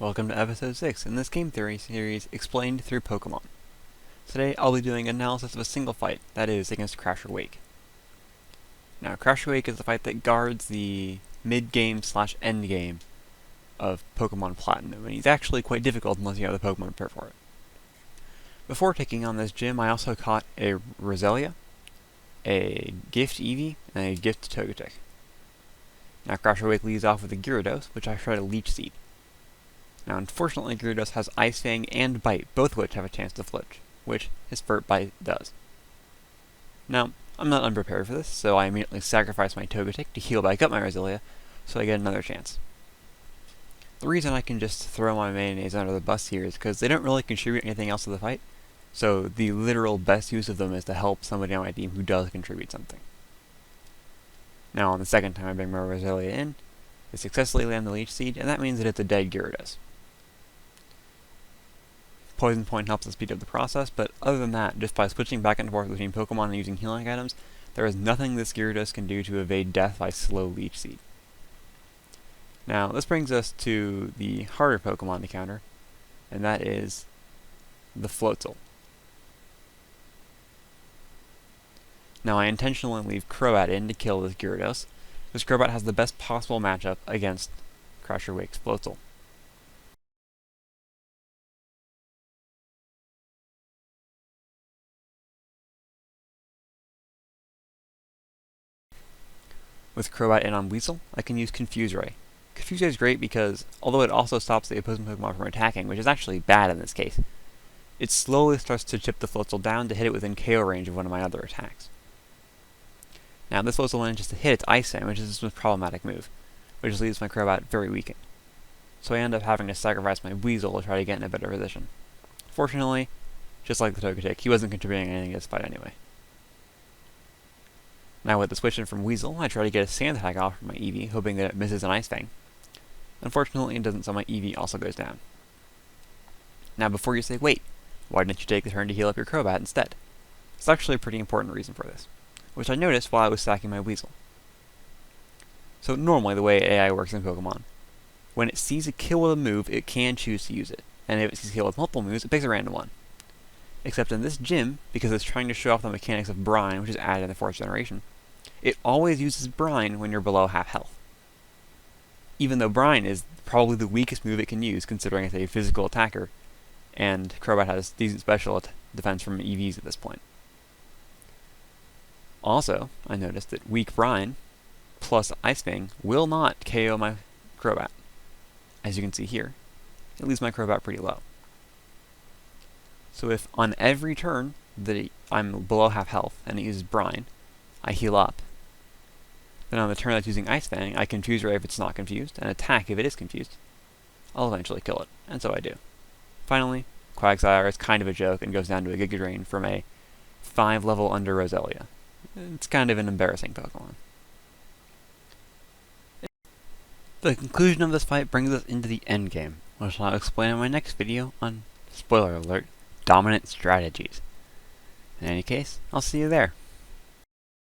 Welcome to episode 6 in this game theory series explained through Pokemon. Today I'll be doing analysis of a single fight, that is, against Crasher Wake. Now, Crasher Wake is the fight that guards the mid-game slash end-game of Pokemon Platinum, and he's actually quite difficult unless you have the Pokemon prepare for it. Before taking on this gym, I also caught a Roselia, a Gift Eevee, and a Gift Togetic. Now, Crasher Wake leads off with a Gyarados, which I tried to Leech Seed. Now, unfortunately, Gyarados has Ice Fang and Bite, both of which have a chance to flinch, which his Spurt Bite does. Now, I'm not unprepared for this, so I immediately sacrifice my Togetic to heal back up my Roselia, so I get another chance. The reason I can just throw my mayonnaise under the bus here is because they don't really contribute anything else to the fight, so the literal best use of them is to help somebody on my team who does contribute something. Now, on the second time I bring my Roselia in, I successfully land the Leech Seed, and that means that it's a dead Gyarados. Poison Point helps us speed up the process, but other than that, just by switching back and forth between Pokemon and using healing items, there is nothing this Gyarados can do to evade death by slow Leech Seed. Now, this brings us to the harder Pokemon to counter, and that is the Floatzel. Now, I intentionally leave Crobat in to kill this Gyarados, because Crobat has the best possible matchup against Crasher Wake's Floatzel. With Crobat in on Weasel, I can use Confuse Ray. Confuse Ray is great because, although it also stops the opposing Pokemon from attacking, which is actually bad in this case, it slowly starts to chip the Floatzel down to hit it within KO range of one of my other attacks. Now, this Floatzel manages to hit its Ice Fang, which is its most problematic move, which leaves my Crobat very weakened. So I end up having to sacrifice my Weasel to try to get in a better position. Fortunately, just like the Togetic, he wasn't contributing anything to this fight anyway. Now with the switch in from Weasel, I try to get a Sand attack off from my Eevee, hoping that it misses an Ice Fang. Unfortunately, it doesn't, so my Eevee also goes down. Now before you say, wait, why didn't you take the turn to heal up your Crobat instead? There's actually a pretty important reason for this, which I noticed while I was stacking my Weasel. So normally the way AI works in Pokemon, when it sees a kill with a move, it can choose to use it, and if it sees a kill with multiple moves, it picks a random one. Except in this gym, because it's trying to show off the mechanics of Brine, which is added in the 4th generation, it always uses Brine when you're below half health. Even though Brine is probably the weakest move it can use, considering it's a physical attacker, and Crobat has decent special defense from EVs at this point. Also, I noticed that weak Brine plus Ice Fang will not KO my Crobat. As you can see here, it leaves my Crobat pretty low. So if on every turn that I'm below half health and it uses Brine, I heal up. Then on the turn that's using Ice Fang, I Confuse Ray if it's not confused, and attack if it is confused. I'll eventually kill it, and so I do. Finally, Quagsire is kind of a joke and goes down to a Giga Drain from a 5 level under Roselia. It's kind of an embarrassing Pokemon. The conclusion of this fight brings us into the endgame, which I'll explain in my next video on, spoiler alert, dominant strategies. In any case, I'll see you there.